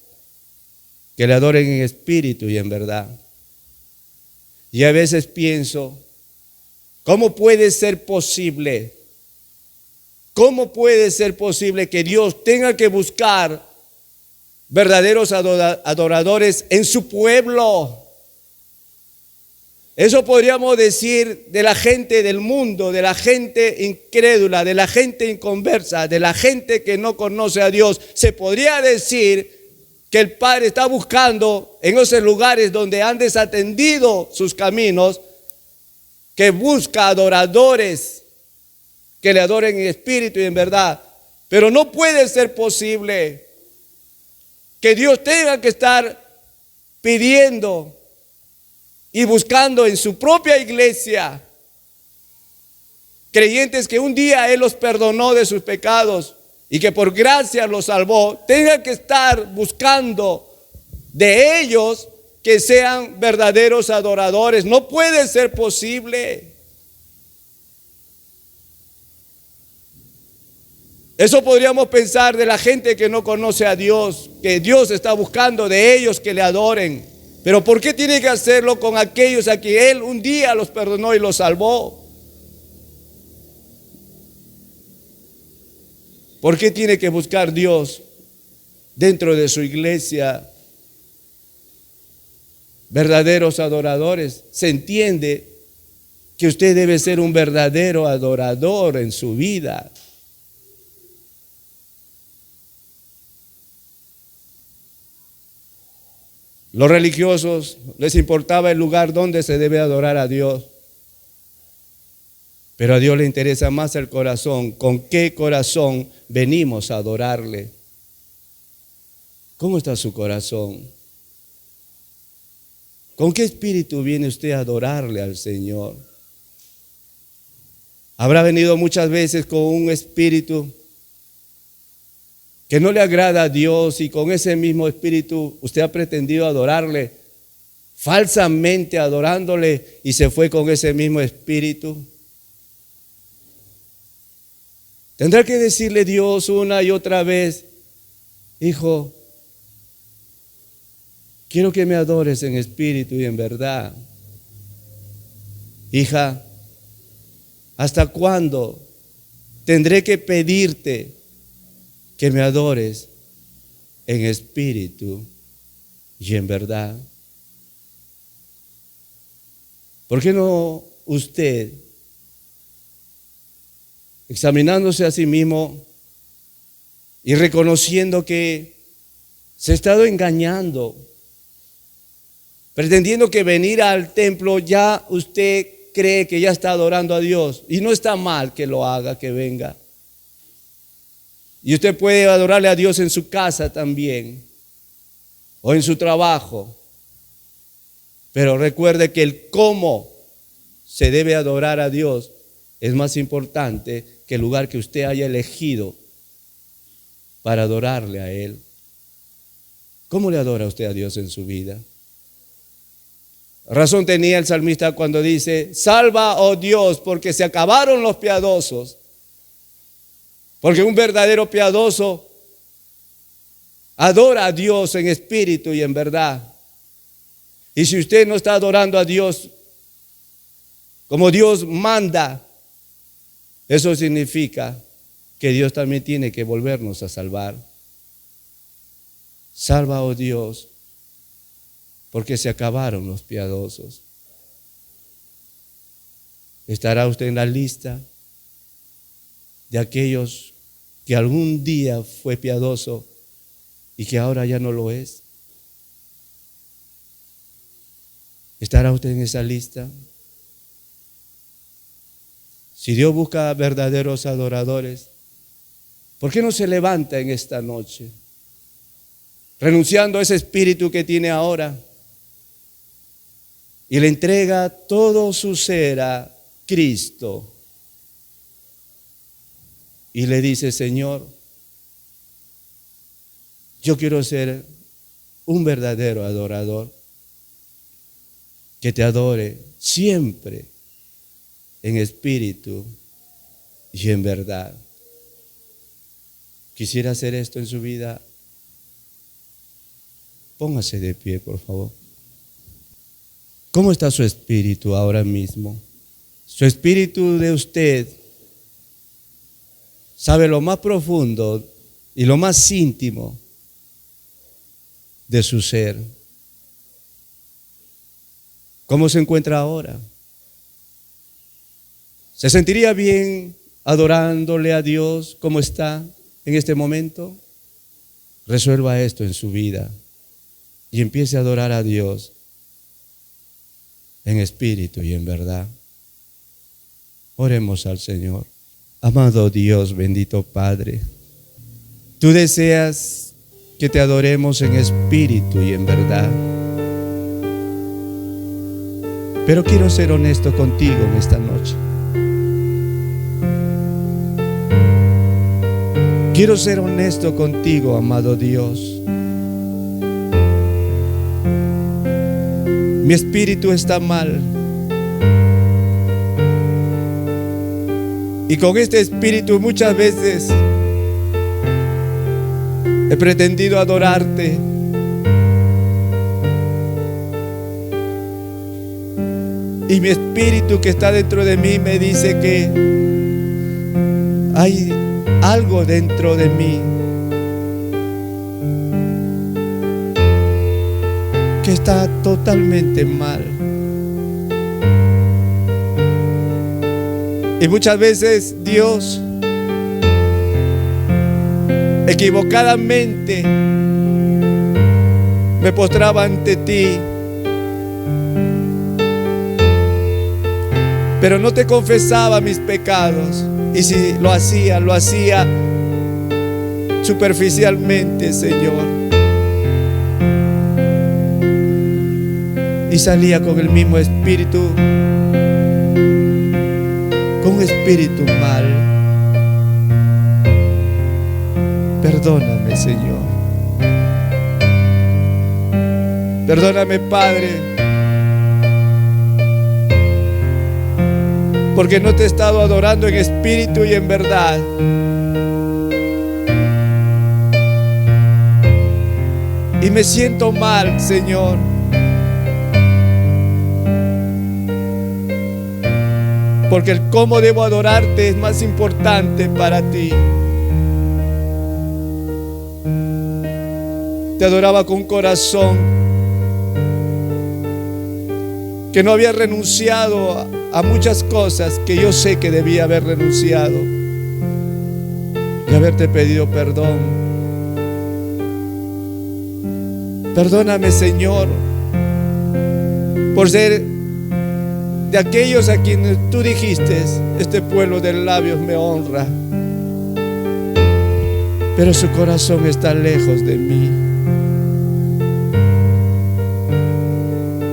que le adoren en espíritu y en verdad. Y a veces pienso, ¿cómo puede ser posible? ¿Cómo puede ser posible que Dios tenga que buscar verdaderos adoradores en su pueblo? Eso podríamos decir de la gente del mundo, de la gente incrédula, de la gente inconversa, de la gente que no conoce a Dios. Se podría decir que el Padre está buscando en esos lugares donde han desatendido sus caminos, que busca adoradores que le adoren en espíritu y en verdad. Pero no puede ser posible que Dios tenga que estar pidiendo y buscando en su propia iglesia creyentes que un día Él los perdonó de sus pecados y que por gracia los salvó, tenga que estar buscando de ellos que sean verdaderos adoradores. No puede ser posible. Eso podríamos pensar de la gente que no conoce a Dios, que Dios está buscando de ellos que le adoren. Pero ¿por qué tiene que hacerlo con aquellos a quienes Él un día los perdonó y los salvó? ¿Por qué tiene que buscar Dios dentro de su iglesia verdaderos adoradores? Se entiende que usted debe ser un verdadero adorador en su vida. Los religiosos les importaba el lugar donde se debe adorar a Dios. Pero a Dios le interesa más el corazón. ¿Con qué corazón venimos a adorarle? ¿Cómo está su corazón? ¿Con qué espíritu viene usted a adorarle al Señor? Habrá venido muchas veces con un espíritu que no le agrada a Dios y con ese mismo espíritu usted ha pretendido adorarle, falsamente adorándole, y se fue con ese mismo espíritu. Tendrá que decirle Dios una y otra vez: hijo, quiero que me adores en espíritu y en verdad. Hija, ¿hasta cuándo tendré que pedirte que me adores en espíritu y en verdad? ¿Por qué no usted, examinándose a sí mismo y reconociendo que se ha estado engañando, pretendiendo que venir al templo ya usted cree que ya está adorando a Dios? Y no está mal que lo haga, que venga. Y usted puede adorarle a Dios en su casa también, o en su trabajo. Pero recuerde que el cómo se debe adorar a Dios es más importante que el lugar que usted haya elegido para adorarle a Él. ¿Cómo le adora usted a Dios en su vida? Razón tenía el salmista cuando dice: salva, oh Dios, porque se acabaron los piadosos. Porque un verdadero piadoso adora a Dios en espíritu y en verdad. Y si usted no está adorando a Dios como Dios manda, eso significa que Dios también tiene que volvernos a salvar. Salva, oh Dios, porque se acabaron los piadosos. ¿Estará usted en la lista de aquellos que algún día fue piadoso y que ahora ya no lo es? ¿Estará usted en esa lista? Si Dios busca verdaderos adoradores, ¿por qué no se levanta en esta noche renunciando a ese espíritu que tiene ahora, y le entrega todo su ser a Cristo. Y le dice: Señor, yo quiero ser un verdadero adorador, que te adore siempre en espíritu y en verdad. ¿Quisiera hacer esto en su vida? Póngase de pie, por favor. ¿Cómo está su espíritu ahora mismo? Su espíritu de usted sabe lo más profundo y lo más íntimo de su ser. ¿Cómo se encuentra ahora? ¿Se sentiría bien adorándole a Dios como está en este momento? Resuelva esto en su vida y empiece a adorar a Dios en espíritu y en verdad. Oremos al Señor. Amado Dios, bendito Padre, tú deseas que te adoremos en espíritu y en verdad. Pero quiero ser honesto contigo en esta noche. Quiero ser honesto contigo, amado Dios. Mi espíritu está mal. Y con este espíritu muchas veces he pretendido adorarte. Y mi espíritu que está dentro de mí me dice que hay algo dentro de mí que está totalmente mal. Y muchas veces, Dios, equivocadamente me postraba ante ti, pero no te confesaba mis pecados. Y si lo hacía superficialmente, Señor. Y salía con el mismo espíritu, con un espíritu mal. Perdóname, Señor. Perdóname, Padre, porque no te he estado adorando en espíritu y en verdad. Y me siento mal, Señor. Porque el cómo debo adorarte es más importante para ti. Te adoraba con un corazón que no había renunciado a muchas cosas que yo sé que debía haber renunciado y haberte pedido perdón. Perdóname, Señor, por ser de aquellos a quienes tú dijiste: este pueblo de labios me honra, pero su corazón está lejos de mí.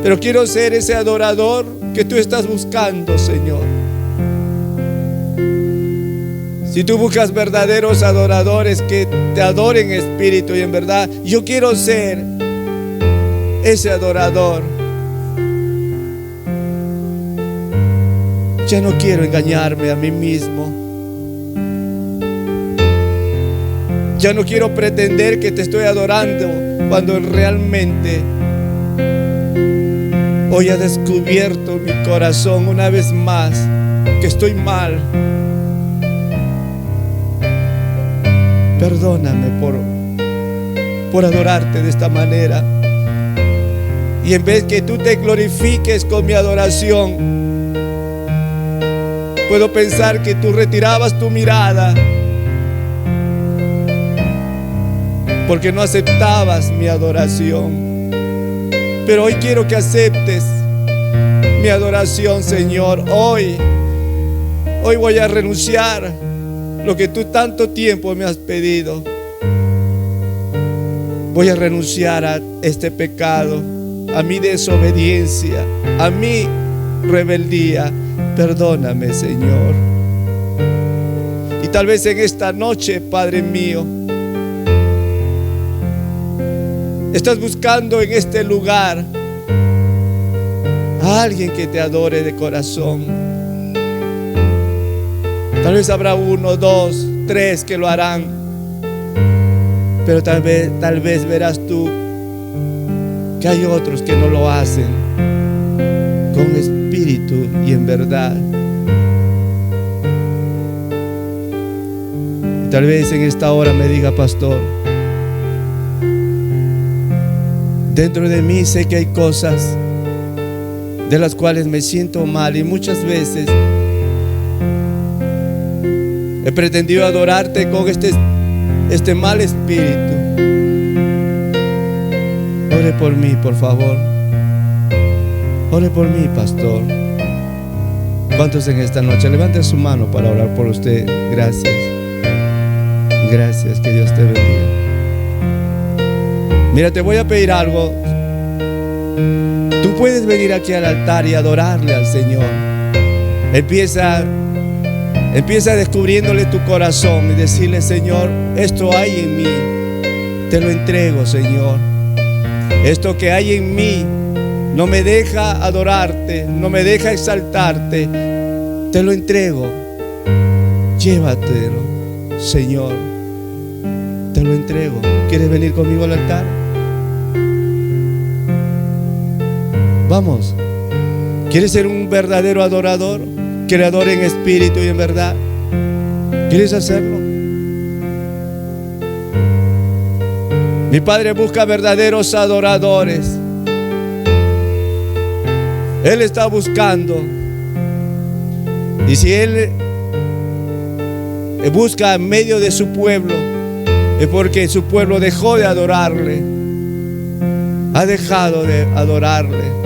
Pero quiero ser ese adorador que tú estás buscando, Señor. Si tú buscas verdaderos adoradores que te adoren en espíritu y en verdad, yo quiero ser ese adorador. Ya no quiero engañarme a mí mismo. Ya no quiero pretender que te estoy adorando cuando realmente hoy ha descubierto mi corazón una vez más que estoy mal. Perdóname por adorarte de esta manera. Y en vez que tú te glorifiques con mi adoración, puedo pensar que tú retirabas tu mirada porque no aceptabas mi adoración. Pero hoy quiero que aceptes mi adoración, Señor. Hoy voy a renunciar lo que tú tanto tiempo me has pedido. Voy a renunciar a este pecado, a mi desobediencia, a mi rebeldía. Perdóname, Señor. Y tal vez en esta noche, Padre mío, estás buscando en este lugar a alguien que te adore de corazón. Tal vez habrá 1, 2, 3 que lo harán, pero tal vez verás tú que hay otros que no lo hacen con espíritu y en verdad. Y tal vez en esta hora me diga: pastor, dentro de mí sé que hay cosas de las cuales me siento mal, y muchas veces he pretendido adorarte con este mal espíritu. Ore por mí, por favor. Ore por mí, pastor. ¿Cuántos en esta noche? Levante su mano para orar por usted. Gracias. Gracias, que Dios te bendiga. Mira, te voy a pedir algo. Tú puedes venir aquí al altar y adorarle al Señor. Empieza descubriéndole tu corazón y decirle: Señor, esto hay en mí, te lo entrego, Señor. Esto que hay en mí no me deja adorarte, no me deja exaltarte, te lo entrego. Llévatelo, Señor, te lo entrego. ¿Quieres venir conmigo al altar? Vamos. ¿Quieres ser un verdadero adorador? Que adore en espíritu y en verdad. ¿Quieres hacerlo? Mi Padre busca verdaderos adoradores. Él está buscando. Y si Él busca en medio de su pueblo, es porque su pueblo dejó de adorarle. Ha dejado de adorarle.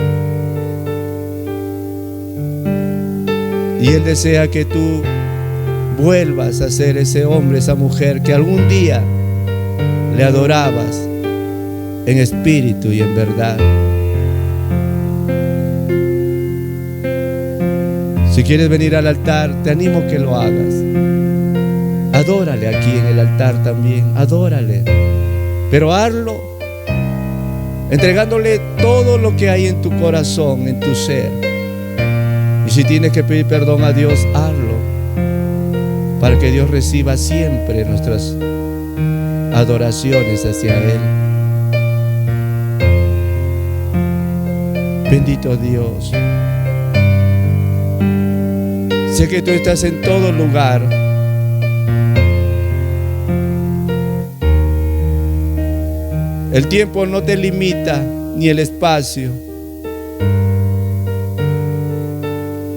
Y Él desea que tú vuelvas a ser ese hombre, esa mujer que algún día le adorabas en espíritu y en verdad. Si quieres venir al altar, te animo a que lo hagas. Adórale aquí en el altar también, adórale. Pero hazlo entregándole todo lo que hay en tu corazón, en tu ser. Y si tienes que pedir perdón a Dios, hazlo, para que Dios reciba siempre nuestras adoraciones hacia Él. Bendito Dios. Sé que tú estás en todo lugar. El tiempo no te limita, ni el espacio,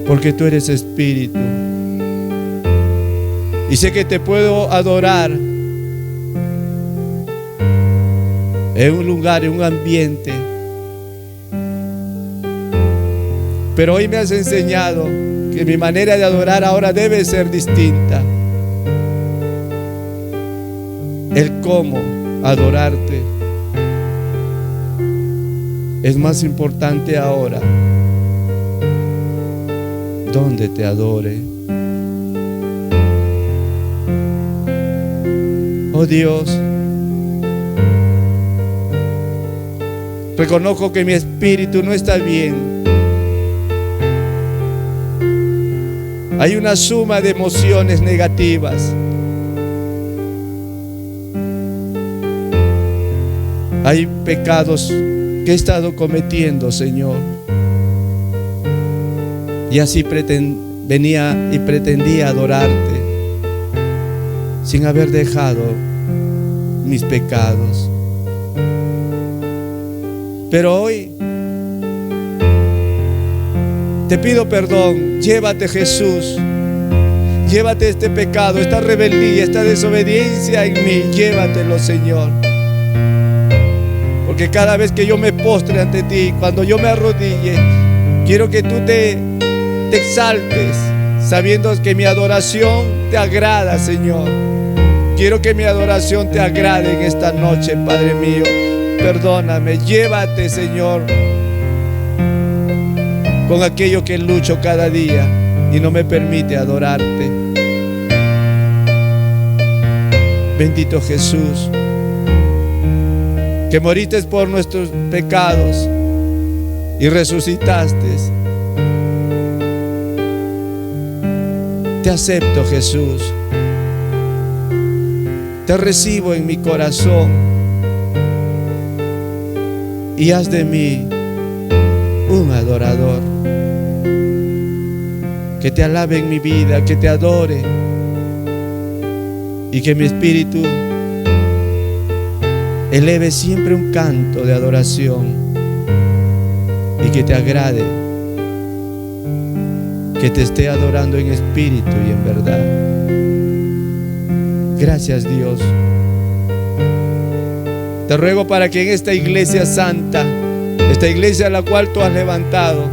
porque tú eres espíritu. Y sé que te puedo adorar en un lugar, en un ambiente. Pero hoy me has enseñado que mi manera de adorar ahora debe ser distinta. El cómo adorarte es más importante ahora. Donde te adore. Oh Dios, reconozco que mi espíritu no está bien. Hay una suma de emociones negativas. Hay pecados que he estado cometiendo, Señor. Y así venía y pretendía adorarte sin haber dejado mis pecados. Pero hoy te pido perdón. Llévate, Jesús. Llévate este pecado, esta rebeldía, esta desobediencia en mí. Llévatelo, Señor. Porque cada vez que yo me postre ante ti, cuando yo me arrodille, quiero que tú te exaltes, sabiendo que mi adoración te agrada, Señor. quiero que mi adoración te agrade en esta noche, Padre mío. Perdóname, llévate, Señor, con aquello que lucho cada día y no me permite adorarte. Bendito Jesús, que moriste por nuestros pecados y resucitaste. Te acepto, Jesús. Te recibo en mi corazón y haz de mí un adorador. Que te alabe en mi vida, que te adore y que mi espíritu eleve siempre un canto de adoración y que te agrade, que te esté adorando en espíritu y en verdad. Gracias, Dios. Te ruego para que en esta iglesia santa, esta iglesia a la cual tú has levantado,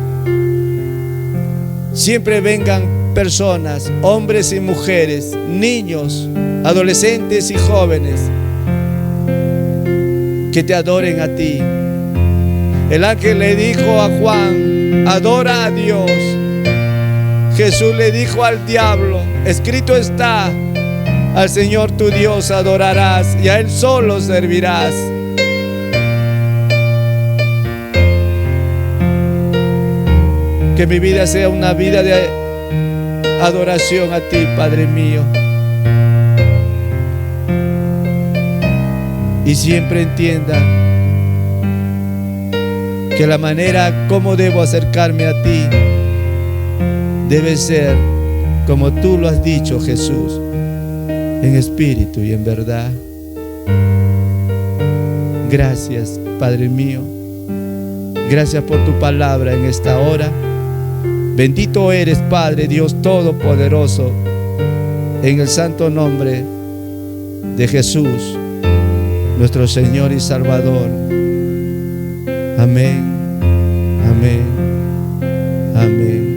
siempre vengan personas, hombres y mujeres, niños, adolescentes y jóvenes, que te adoren a ti. El ángel le dijo a Juan: adora a Dios. Jesús le dijo al diablo: escrito está, al Señor tu Dios adorarás y a Él solo servirás. Que mi vida sea una vida de adoración a ti, Padre mío. Y siempre entienda que la manera como debo acercarme a ti debe ser como tú lo has dicho, Jesús, en espíritu y en verdad. Gracias, Padre mío. Gracias por tu palabra en esta hora. Bendito eres, Padre Dios Todopoderoso, en el santo nombre de Jesús, nuestro Señor y Salvador. Amén, amén, amén.